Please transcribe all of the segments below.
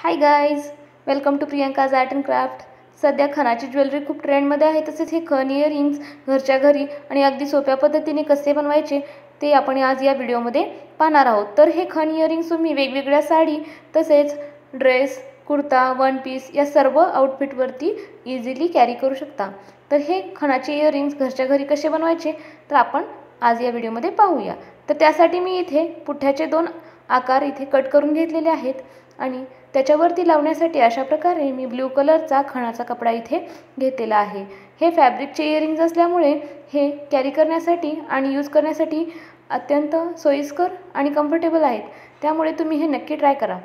High guys, welcome to Priyanka's art and craft. सध्या खणाची jewellery खूप ट्रेंडमध्ये आहे. तसेच हे खण इयरिंग्स घरच्या घरी आणि अगदी सोप्या पद्धतीने कसे बनवायचे ते आपण आज या व्हिडिओमध्ये पाहणार आहोत. तर हे खण इयरिंग्स तुम्ही वेगवेगळ्या साडी तसेच ड्रेस, कुर्ता, वन पीस या सर्व आउटफिटवरती इझिली कॅरी करू शकता. तर हे खणाचे इयरिंग्स घरच्या घरी कसे बनवायचे तर आपण आज या व्हिडिओमध्ये पाहूया. तर त्यासाठी मी इथे पुठ्ठ्याचे 2 आकार इथे कट करून घेतलेले आहेत आणि त्याच्यावरती लावण्यासाठी अशा प्रकारे मी ब्लू कलरचा खणाचा कपडा इथे घेतलेला आहे. हे फॅब्रिकचे इयरिंग्स असल्यामुळे हे कॅरी करण्यासाठी आणि यूज करण्यासाठी अत्यंत सोयीस्कर आणि कम्फर्टेबल आहेत. त्यामुळे तुम्ही हे नक्की ट्राय करा.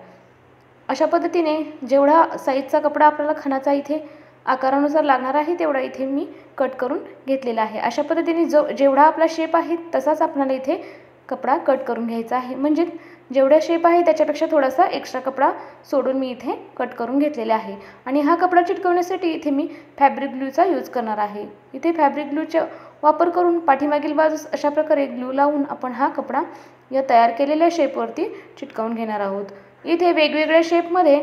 अशा पद्धतीने जेवढा साईजचा कपडा आपल्याला खणाचा इथे आकारानुसार लागणार आहे तेवढा इथे मी कट करून घेतलेला आहे. अशा पद्धतीने जेवढा आपला शेप आहे तसाच आपल्याला इथे कपडा कट करून घ्यायचा आहे. म्हणजे जेवढा शेप आहे त्याच्यापेक्षा थोडासा एक्स्ट्रा कपडा सोडून मी इथे कट करून घेतलेला आहे. आणि हा कपडा चिटकवण्यासाठी इथे मी फॅब्रिक ग्लूचा यूज करणार आहे. इथे फॅब्रिक ग्लूचा वापर करून पाठीमागील बाजूस अशा प्रकारे ग्लू लावून आपण हा कपडा या तयार केलेल्या शेपवरती चिटकवून घेणार आहोत. इथे वेगवेगळ्या शेपमध्ये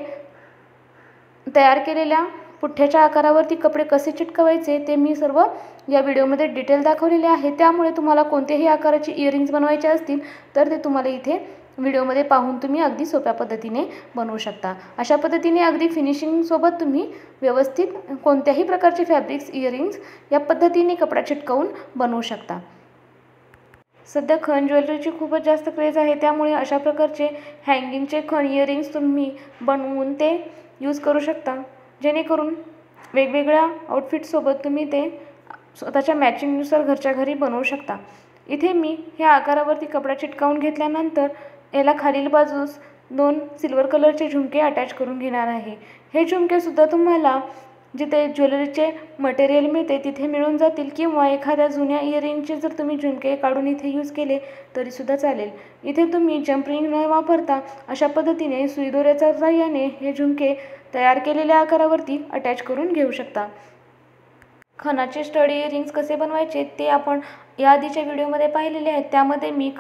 तयार केलेल्या पुठ्ठ्याच्या आकारावरती कपडे कसे चिटकवायचे ते मी सर्व या व्हिडिओमध्ये डिटेल दाखवलेले आहे. त्यामुळे तुम्हाला कोणत्याही आकाराचे इयरिंग्स बनवायचे असतील तर ते तुम्हाला इथे व्हिडिओमध्ये पाहून तुम्ही अगदी सोप्या पद्धतीने बनवू शकता. अशा पद्धतीने अगदी फिनिशिंगसोबत तुम्ही व्यवस्थित कोणत्याही प्रकारचे फॅब्रिक्स इयरिंग्स या पद्धतीने कपडा चिटकवून बनवू शकता. सध्या खण ज्वेलरीची खूपच जास्त क्रेज आहे. त्यामुळे अशा प्रकारचे हँगिंगचे खण इयरिंग्स तुम्ही बनवून ते यूज करू शकता. जेणेकरून वेगवेगळ्या आउटफिटसोबत तुम्ही ते स्वतःच्या मॅचिंगनुसार घरच्या घरी बनवू शकता. इथे मी ह्या आकारावरती कपडा चिटकावून घेतल्यानंतर याला खालील बाजूस 2 सिल्वर कलरचे झुमके अटॅच करून घेणार आहे. हे झुमकेसुद्धा तुम्हाला जिथे ज्वेलरीचे मटेरियल मिळते तिथे मिळून जातील किंवा एखाद्या जुन्या इयरिंगचे जर तुम्ही झुमके काढून इथे यूज केले तरीसुद्धा चालेल. इथे तुम्ही जंपरिंग न वापरता अशा पद्धतीने सुईदोऱ्याच्या सहाय्याने हे झुमके तयार केलेल्या आकारावरती अटॅच करून घेऊ शकता. खणाचे स्टड इयरिंग्स कसे बनवायचे ते आपण याआधीच्या व्हिडिओमध्ये पाहिलेले आहेत. त्यामध्ये मी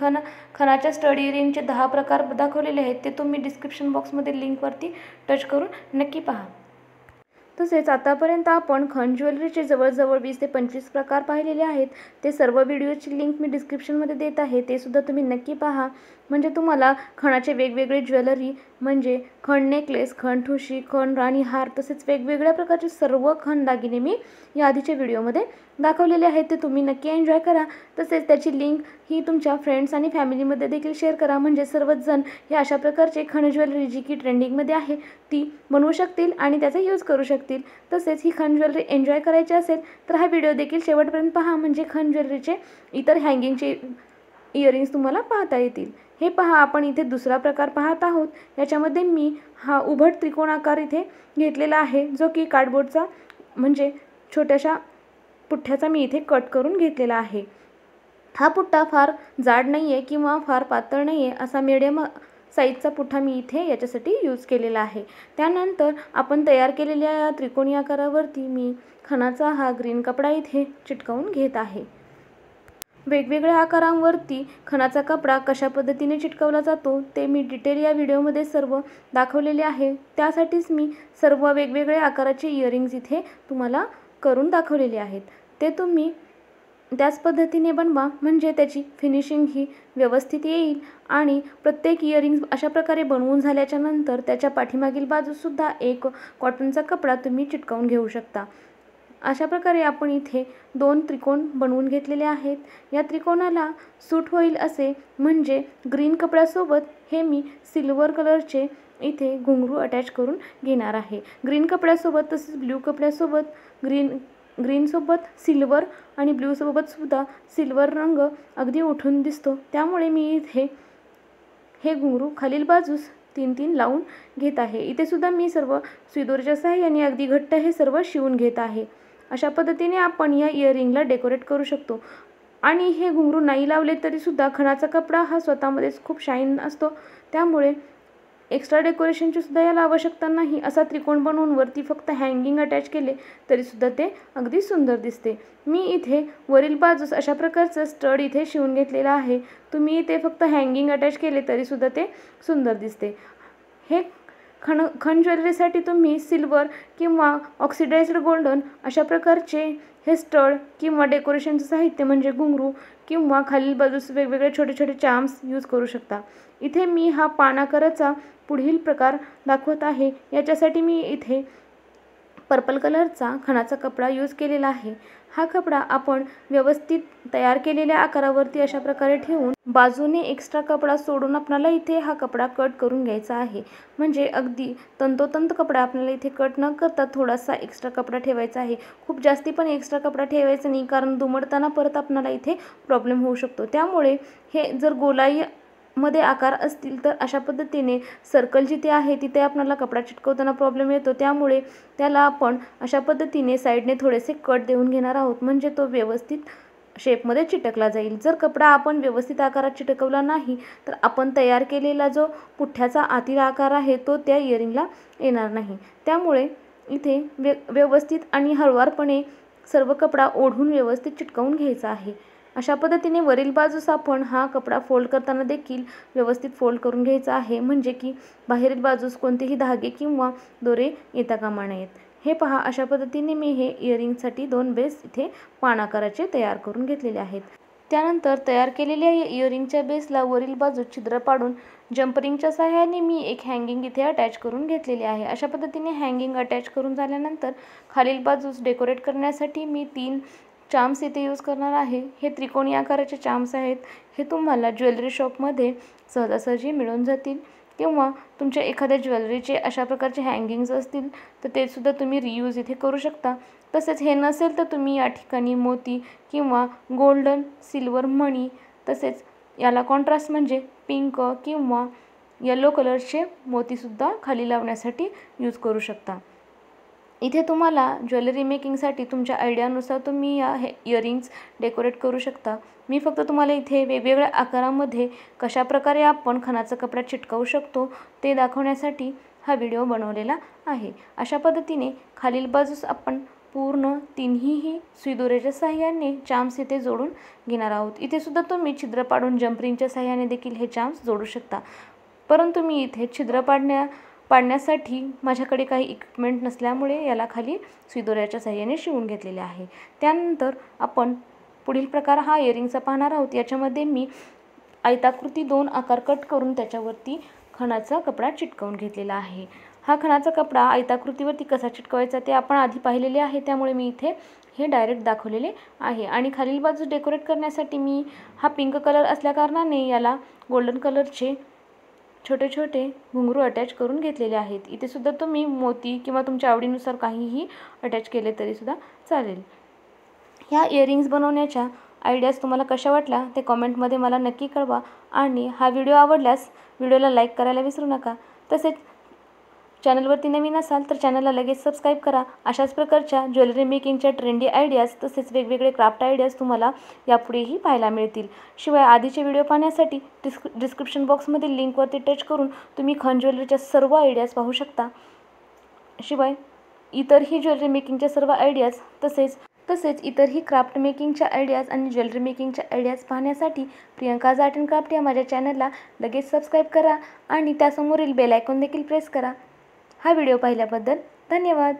खणाच्या स्टड इयरिंगचे 10 प्रकार दाखवलेले आहेत. ते तुम्ही डिस्क्रिप्शन बॉक्समध्ये लिंकवरती टच करून नक्की पहा. तसेच आतापर्यंत आपण खण ज्वेलरीचे जवळजवळ 20 ते 25 प्रकार पाहिलेले आहेत. ते सर्व व्हिडिओची लिंक मी डिस्क्रिप्शनमध्ये देत आहे. ते सुद्धा तुम्ही नक्की पहा. म्हणजे तुम्हाला खणाचे वेगवेगळे ज्वेलरी म्हणजे खण नेकलेस, खण ठुशी, खण राणी हार तसेच वेगवेगळ्या प्रकारचे सर्व खण दागिने मी या आधीच्या व्हिडिओमध्ये दाखवलेले आहेत. ते तुम्ही नक्की एन्जॉय करा. तसेच त्याची लिंक ही तुमच्या फ्रेंड्स आणि फॅमिलीमध्ये देखील शेअर करा. म्हणजे सर्वच जण हे अशा प्रकारचे खण ज्वेलरी जी की ट्रेंडिंगमध्ये आहे ती बनवू शकतील आणि त्याचा यूज करू शकतील. तसेच ही खण ज्वेलरी एन्जॉय करायची असेल तर हा व्हिडिओ देखील शेवटपर्यंत पहा. म्हणजे खण ज्वेलरीचे इतर हँगिंगचे इयरिंग्स तुम्हाला पाहता येतील. हे पहा, आपण इथे दुसरा प्रकार पाहत आहोत. याच्यामध्ये मी हा उभट त्रिकोणाकार इथे घेतलेला आहे जो की कार्डबोर्डचा म्हणजे छोट्याशा पुठ्ठ्याचा मी इथे कट करून घेतलेला आहे. हा पुठ्ठा फार जाड नाही आहे किंवा फार पातळ नाही आहे, असा मीडियम साईजचा पुठ्ठा मी इथे याच्यासाठी यूज केलेला आहे. त्यानंतर आपण तयार केलेल्या त्रिकोणी आकारावरती मी खणाचा हा ग्रीन कपडा इथे चिटकवून घेत आहे. वेगवेगळ्या आकारांवरती खणाचा कपडा कशा पद्धतीने चिटकवला जातो ते मी डिटेल या व्हिडिओमध्ये सर्व दाखवलेले आहे. त्यासाठीच मी सर्व वेगवेगळ्या आकाराचे इयरिंग्स इथे तुम्हाला करून दाखवलेले आहेत. ते तुम्ही त्याच पद्धतीने बनवा म्हणजे त्याची फिनिशिंग ही व्यवस्थित येईल. आणि प्रत्येक इयरिंग्स अशा प्रकारे बनवून झाल्याच्या नंतर त्याच्या पाठीमागील बाजूसुद्धा एक कॉटनचा कपडा तुम्ही चिटकवून घेऊ शकता. अशा प्रकारे आपण इथे 2 त्रिकोण बनवून घेतलेले आहेत. या त्रिकोणाला सूट होईल असे म्हणजे ग्रीन कपड्यासोबत हे मी सिल्वर कलरचे इथे घुंगरू अटॅच करून घेणार आहे. ग्रीन कपड्यासोबत तसेच ब्ल्यू कपड्यासोबत ग्रीनसोबत सिल्वर आणि ब्ल्यूसोबत सुद्धा सिल्वर रंग अगदी उठून दिसतो. त्यामुळे मी इथे हे घुंगरू खालील बाजूस 3-3 लावून घेत आहे. इथे सुद्धा मी सर्व सुईदोऱ्याच्या सहाय्याने अगदी घट्ट हे सर्व शिवून घेत आहे. अशा पद्धतीने आपण या इयरिंगला डेकोरेट करू शकतो. आणि हे घुंगरू नाही लावले तरीसुद्धा खणाचा कपडा हा स्वतःमध्येच खूप शाईन असतो. त्यामुळे एक्स्ट्रा डेकोरेशनची सुद्धा याला आवश्यकता नाही. असा त्रिकोण बनवून वरती फक्त हँगिंग अटॅच केले तरीसुद्धा ते अगदी सुंदर दिसते. मी इथे वरील बाजूस अशा प्रकारचं स्टड इथे शिवून घेतलेला आहे. तुम्ही इथे फक्त हँगिंग अटॅच केले तरीसुद्धा ते सुंदर दिसते. हे खण ज्वेलरीसाठी तुम्ही सिल्वर किंवा ऑक्सिडाइज्ड गोल्डन अशा प्रकारचे हे स्टड किंवा डेकोरेशनचं साहित्य म्हणजे घुंगरू किंवा खालील बाजूस वेगवेगळे छोटे छोटे चार्म्स यूज करू शकता। इथे मी हा पानाकाराचा पुढील प्रकार दाखवत आहे। याच्यासाठी मी इथे पर्पल कलरचा खणाचा कपडा यूज केलेला आहे। हा कपडा आपण व्यवस्थित तयार केलेल्या आकारावरती अशा प्रकारे ठेवून बाजूने एक्स्ट्रा कपडा सोडून आपल्याला इथे हा कपडा कट करून घ्यायचा आहे। म्हणजे अगदी तंतोतंत कपडा आपल्याला इथे कट न करता थोडासा एक्स्ट्रा कपडा ठेवायचा आहे। खूप जास्ती पण एक्स्ट्रा कपडा ठेवायचा नाही, कारण दुमडताना परत आपल्याला इथे प्रॉब्लेम होऊ शकतो। त्यामुळे हे जर गोलाई मध्ये आकार असतील तर अशा पद्धतीने सर्कल जिथे आहे तिथे आपल्याला कपडा चिटकवताना प्रॉब्लेम येतो। त्यामुळे त्याला आपण अशा पद्धतीने साईडने थोडेसे कट देऊन घेणार आहोत, म्हणजे तो व्यवस्थित शेपमध्ये चिटकला जाईल। जर कपडा आपण व्यवस्थित आकारात चिटकवला नाही तर आपण तयार केलेला जो पुठ्ठ्याचा आतील आकार आहे तो त्या इयरिंगला येणार नाही। त्यामुळे इथे व्यवस्थित आणि हळुवारपणे सर्व कपडा ओढून व्यवस्थित चिटकवून घ्यायचा आहे। अशा पद्धतीने वरील बाजूस आपण हा कपडा फोल्ड करताना देखील व्यवस्थित फोल्ड करून घ्यायचा आहे, म्हणजे की बाहेरील बाजूस कोणतेही धागे किंवा दोरे येता कामा नयेत। हे पहा, अशा पद्धतीने मी हे इयरिंगसाठी 2 बेस इथे पानाकाराचे तयार करून घेतलेले आहेत। त्यानंतर तयार केलेल्या या इयरिंगच्या बेसला वरील बाजूस छिद्र पाडून जंपरिंगच्या सहाय्याने मी एक हँगिंग इथे अटॅच करून घेतलेले आहे। अशा पद्धतीने हँगिंग अटॅच करून झाल्यानंतर खालील बाजूस डेकोरेट करण्यासाठी मी 3 चार्म्स इथे यूज करणार आहे। हे त्रिकोणी आकाराचे चार्म्स आहेत। हे तुम्हाला ज्वेलरी शॉपमध्ये सहजासहजी मिळून जातील, किंवा तुमच्या एखाद्या ज्वेलरीचे अशा प्रकारचे हँगिंग्स असतील तर ते सुद्धा तुम्ही रियूज इथे करू शकता। तसेच हे नसेल तर तुम्ही या ठिकाणी मोती किंवा गोल्डन सिल्वर मणी, तसेच याला कॉन्ट्रास्ट म्हणजे पिंक किंवा येलो कलरचे मोतीसुद्धा खाली लावण्यासाठी यूज करू शकता। इथे तुम्हाला ज्वेलरी मेकिंगसाठी तुमच्या आयडियानुसार तुम्ही या इयरिंग्स डेकोरेट करू शकता। मी फक्त तुम्हाला इथे वेगवेगळ्या आकारामध्ये कशा प्रकारे आपण खणाचा कपडा चिटकवू शकतो ते दाखवण्यासाठी हा व्हिडिओ बनवलेला आहे। अशा पद्धतीने खालील बाजूस आपण पूर्ण तिन्ही सुई दोऱ्याच्या सहाय्याने चार्म्स इथे जोडून घेणार आहोत। इथे सुद्धा तुम्ही छिद्र पाडून जंपरिंगच्या सहाय्याने देखील हे चार्म्स जोडू शकता, परंतु मी इथे छिद्र पाडण्यासाठी माझ्याकडे काही इक्विपमेंट नसल्यामुळे याला खाली सुई दोऱ्याच्या सहाय्याने शिवून घेतलेले आहे। त्यानंतर आपण पुढील प्रकार हा इयरिंगचा पाहणार आहोत। याच्यामध्ये मी आयताकृती 2 आकार कट करून त्याच्यावरती खणाचा कपडा चिटकवून घेतलेला आहे। हा खणाचा कपडा आयताकृतीवरती कसा चिटकवायचा ते आपण आधी पाहिलेले आहे, त्यामुळे मी इथे हे डायरेक्ट दाखवलेले आहे। आणि खालील बाजूस डेकोरेट करण्यासाठी मी हा पिंक कलर असल्याकारणाने याला गोल्डन कलरचे छोटे छोटे घुंगरू अटॅच करून घेतलेले आहेत। इथे सुद्धा तुम्ही मोती किंवा तुमच्या आवडीनुसार काहीही अटॅच केले तरी सुद्धा चालेल। ह्या इयरिंग्स बनवण्याच्या आयडियाज तुम्हाला कशा वाटल्या ते कमेंटमध्ये मला नक्की कळवा, आणि हा व्हिडिओ आवडल्यास व्हिडिओला लाईक करायला विसरू नका। तसेच चॅनलवरती नवीन असाल तर चॅनलला लगेच सबस्क्राईब करा। अशाच प्रकारच्या ज्वेलरी मेकिंगच्या ट्रेंडी आयडियाज तसेच वेगवेगळे क्राफ्ट आयडियाज तुम्हाला यापुढेही पाहायला मिळतील। शिवाय आधीचे व्हिडिओ पाहण्यासाठी डिस्क्रिप्शन बॉक्समधील लिंकवरती टच करून तुम्ही खण ज्वेलरीच्या सर्व आयडियाज पाहू शकता। शिवाय इतरही ज्वेलरी मेकिंगच्या सर्व आयडियाज तसेच इतरही क्राफ्ट मेकिंगच्या आयडियाज आणि ज्वेलरी मेकिंगच्या आयडियाज पाहण्यासाठी प्रियंकाज आर्ट अँड क्राफ्ट या माझ्या चॅनलला लगेच सबस्क्राईब करा आणि त्यासमोरील बेल आयकॉन देखील प्रेस करा। हा व्हिडिओ पाहिल्याबद्दल धन्यवाद।